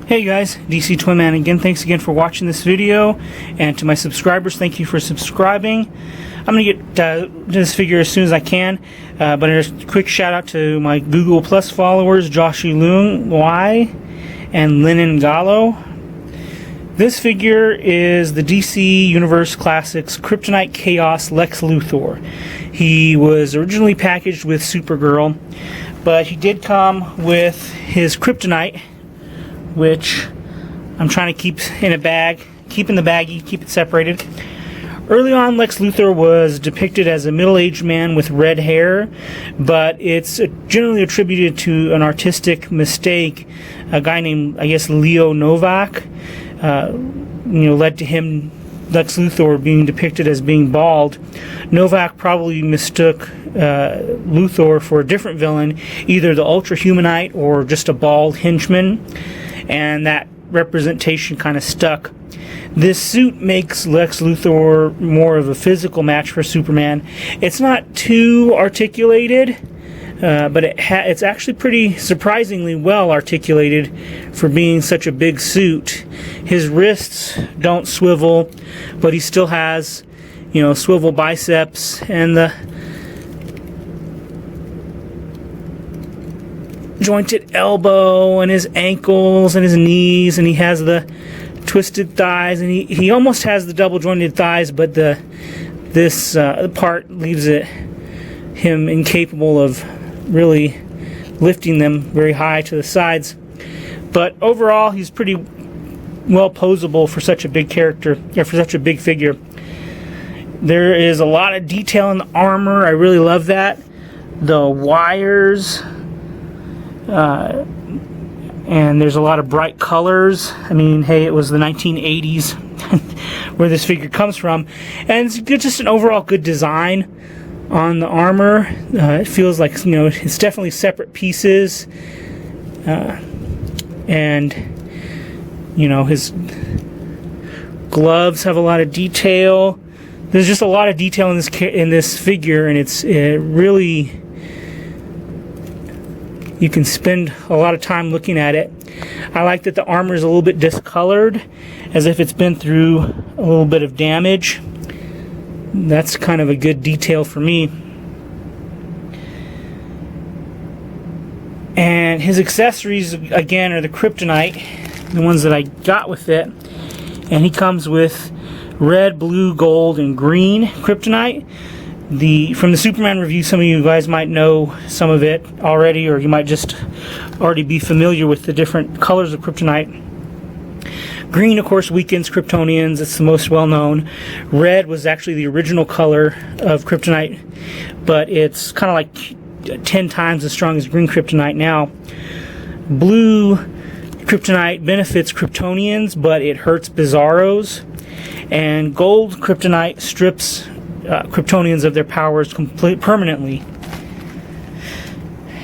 Hey guys, DC Twin Man again. Thanks again for watching this video, and to my subscribers, thank you for subscribing. I'm going to get to this figure as soon as I can, but a quick shout out to my Google Plus followers, Joshi Loong Y and Lennon Gallo. This figure is the DC Universe Classics Kryptonite Chaos Lex Luthor. He was originally packaged with Supergirl, but he did come with his Kryptonite, which I'm trying to keep in a bag, keep in the baggie, keep it separated. Early on, Lex Luthor was depicted as a middle-aged man with red hair, but it's generally attributed to an artistic mistake. A guy named, I guess, Leo Novak, led to him, Lex Luthor, being depicted as being bald. Novak probably mistook Luthor for a different villain, either the Ultra Humanite or just a bald henchman, and that representation kind of stuck. This suit makes Lex Luthor more of a physical match for Superman. It's not too articulated, but it's actually pretty surprisingly well articulated for being such a big suit. His wrists don't swivel, but he still has, swivel biceps, and the jointed elbow, and his ankles, and his knees, and he has the twisted thighs, and he almost has the double jointed thighs, but this part leaves him incapable of really lifting them very high to the sides. But overall, he's pretty well posable for such a big character, or for such a big figure. There is a lot of detail in the armor. I really love that. The wires, and there's a lot of bright colors. I mean, hey, it was the 1980s where this figure comes from, and it's just an overall good design on the armor. It feels like, it's definitely separate pieces, and his gloves have a lot of detail. There's just a lot of detail in this figure, and it really, you can spend a lot of time looking at it. I like that the armor is a little bit discolored, as if it's been through a little bit of damage. That's kind of a good detail for me. And his accessories, again, are the Kryptonite, the ones that I got with it. And he comes with red, blue, gold, and green Kryptonite. From the Superman review, some of you guys might know some of it already, or you might just already be familiar with the different colors of Kryptonite. Green, of course, weakens Kryptonians. It's the most well-known. Red was actually the original color of Kryptonite, but it's kind of like 10 times as strong as green Kryptonite now. Blue Kryptonite benefits Kryptonians, but it hurts Bizarros. And gold Kryptonite strips Kryptonians of their powers permanently.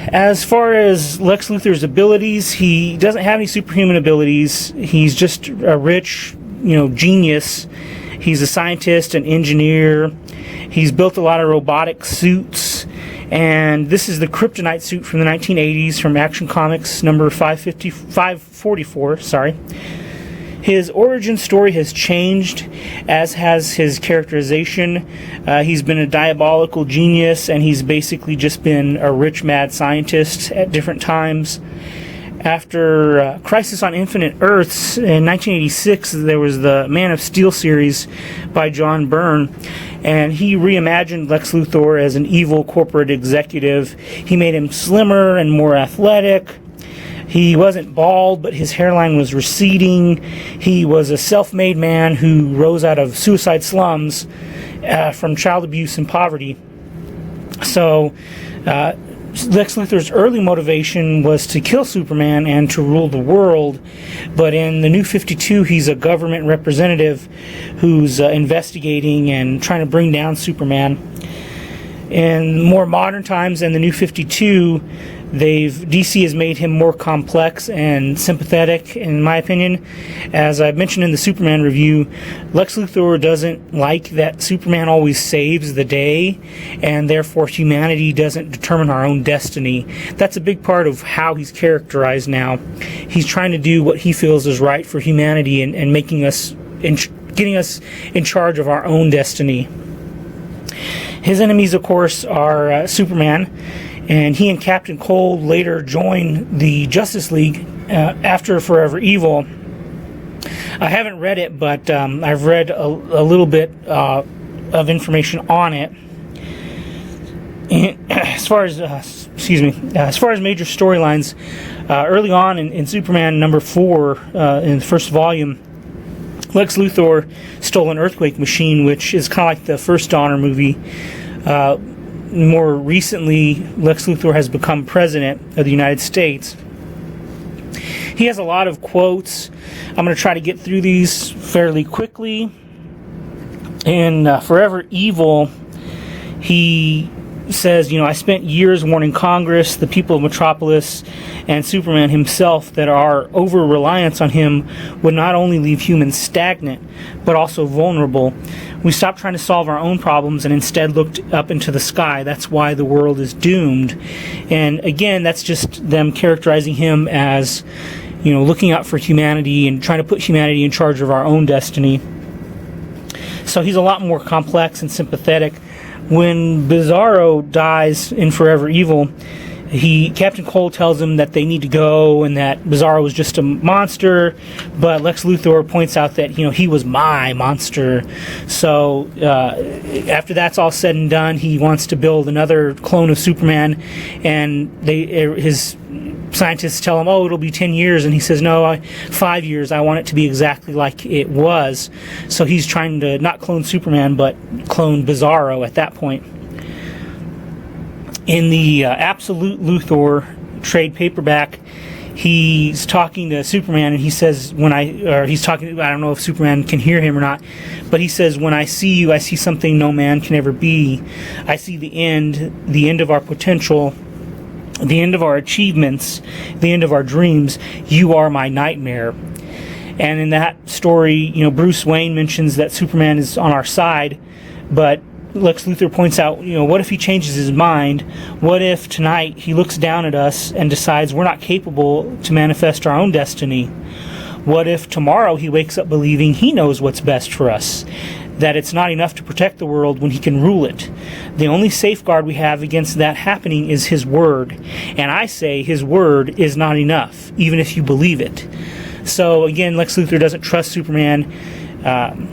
As far as Lex Luthor's abilities, he doesn't have any superhuman abilities. He's just a rich, genius. He's a scientist, an engineer. He's built a lot of robotic suits, and this is the Kryptonite suit from the 1980s from Action Comics number 544. His origin story has changed, as has his characterization. He's been a diabolical genius, and he's basically just been a rich, mad scientist at different times. After Crisis on Infinite Earths in 1986, there was the Man of Steel series by John Byrne, and he reimagined Lex Luthor as an evil corporate executive. He made him slimmer and more athletic. He wasn't bald, but his hairline was receding. He was a self-made man who rose out of suicide slums from child abuse and poverty. So Lex Luthor's early motivation was to kill Superman and to rule the world, but in the New 52, he's a government representative who's investigating and trying to bring down Superman. In more modern times and the New 52, DC has made him more complex and sympathetic, in my opinion. As I mentioned in the Superman review, Lex Luthor doesn't like that Superman always saves the day, and therefore humanity doesn't determine our own destiny. That's a big part of how he's characterized now. He's trying to do what he feels is right for humanity and making us, getting us in charge of our own destiny. His enemies, of course, are Superman, and he and Captain Cold later join the Justice League after Forever Evil. I haven't read it, but I've read a little bit of information on it. And as far as as far as major storylines, early on in Superman number 4, in the first volume, Lex Luthor stole an earthquake machine, which is kind of like the first Donner movie. More recently, Lex Luthor has become president of the United States. He has a lot of quotes. I'm going to try to get through these fairly quickly. In Forever Evil, he says, I spent years warning Congress, the people of Metropolis, and Superman himself that our over-reliance on him would not only leave humans stagnant, but also vulnerable. We stopped trying to solve our own problems and instead looked up into the sky. That's why the world is doomed. And again, that's just them characterizing him as, looking out for humanity and trying to put humanity in charge of our own destiny. So he's a lot more complex and sympathetic. When Bizarro dies in Forever Evil, Captain Cold tells him that they need to go and that Bizarro was just a monster, but Lex Luthor points out that he was my monster. So after that's all said and done, he wants to build another clone of Superman, and his scientists tell him, it'll be 10 years, and he says, no, 5 years, I want it to be exactly like it was. So he's trying to not clone Superman, but clone Bizarro at that point. In the Absolute Luthor trade paperback, he's talking to Superman, and he says, he's talking, I don't know if Superman can hear him or not, but he says, when I see you, I see something no man can ever be. I see the end of our potential, the end of our achievements, the end of our dreams. You are my nightmare. And in that story, Bruce Wayne mentions that Superman is on our side, but Lex Luthor points out, what if he changes his mind? What if tonight he looks down at us and decides we're not capable to manifest our own destiny? What if tomorrow he wakes up believing he knows what's best for us? That it's not enough to protect the world when he can rule it. The only safeguard we have against that happening is his word. And I say his word is not enough, even if you believe it. So again, Lex Luthor doesn't trust Superman.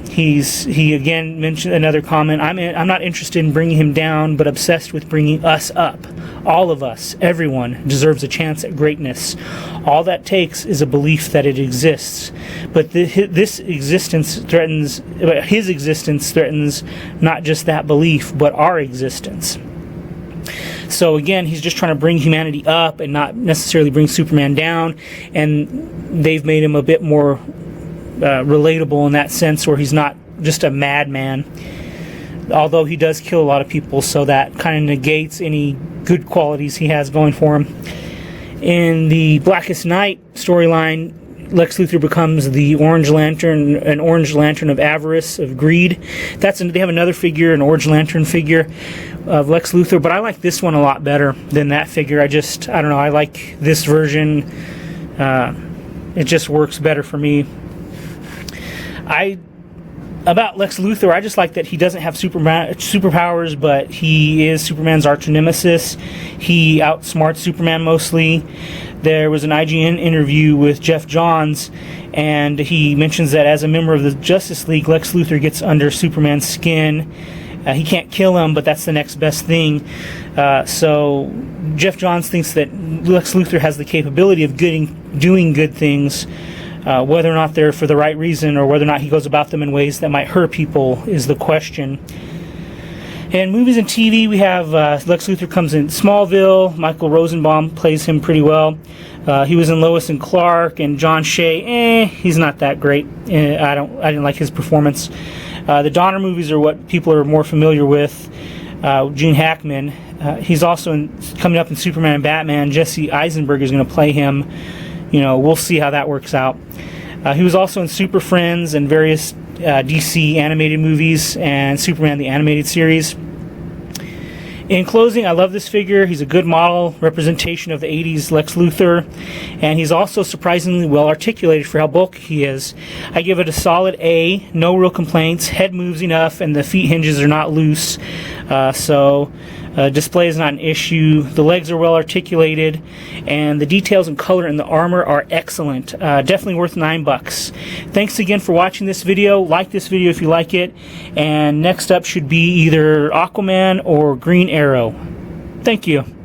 He again mentioned another comment. I'm not interested in bringing him down, but obsessed with bringing us up. All of us, everyone, deserves a chance at greatness. All that takes is a belief that it exists. But his existence threatens not just that belief, but our existence. So again, he's just trying to bring humanity up and not necessarily bring Superman down. And they've made him a bit more relatable in that sense, where he's not just a madman, although he does kill a lot of people, so that kind of negates any good qualities he has going for him. In the Blackest Night storyline, Lex Luthor becomes the Orange Lantern, an Orange Lantern of avarice, of greed. They have another figure, an Orange Lantern figure of Lex Luthor, but I like this one a lot better than that figure. I don't know, I like this version. It just works better for me. About Lex Luthor, I just like that he doesn't have superpowers, but he is Superman's arch nemesis. He outsmarts Superman mostly. There was an IGN interview with Jeff Johns, and he mentions that as a member of the Justice League, Lex Luthor gets under Superman's skin. He can't kill him, but that's the next best thing. So Jeff Johns thinks that Lex Luthor has the capability of doing good things, whether or not they're for the right reason or whether or not he goes about them in ways that might hurt people is the question. In movies and TV, we have Lex Luthor comes in Smallville. Michael Rosenbaum plays him pretty well. He was in Lois and Clark, and John Shea, he's not that great. I didn't like his performance. The Donner movies are what people are more familiar with. Gene Hackman. He's also coming up in Superman and Batman. Jesse Eisenberg is going to play him. You know, we'll see how that works out. He was also in Super Friends and various DC animated movies and Superman the Animated Series. In closing, I love this figure. He's a good model representation of the 80s Lex Luthor, and he's also surprisingly well articulated for how bulky he is. I give it a solid A, no real complaints. Head moves enough, and the feet hinges are not loose, so display is not an issue. The legs are well articulated, and the details and color in the armor are excellent. Definitely worth $9. Thanks again for watching this video. Like this video if you like it, and next up should be either Aquaman or Green Arrow. Thank you.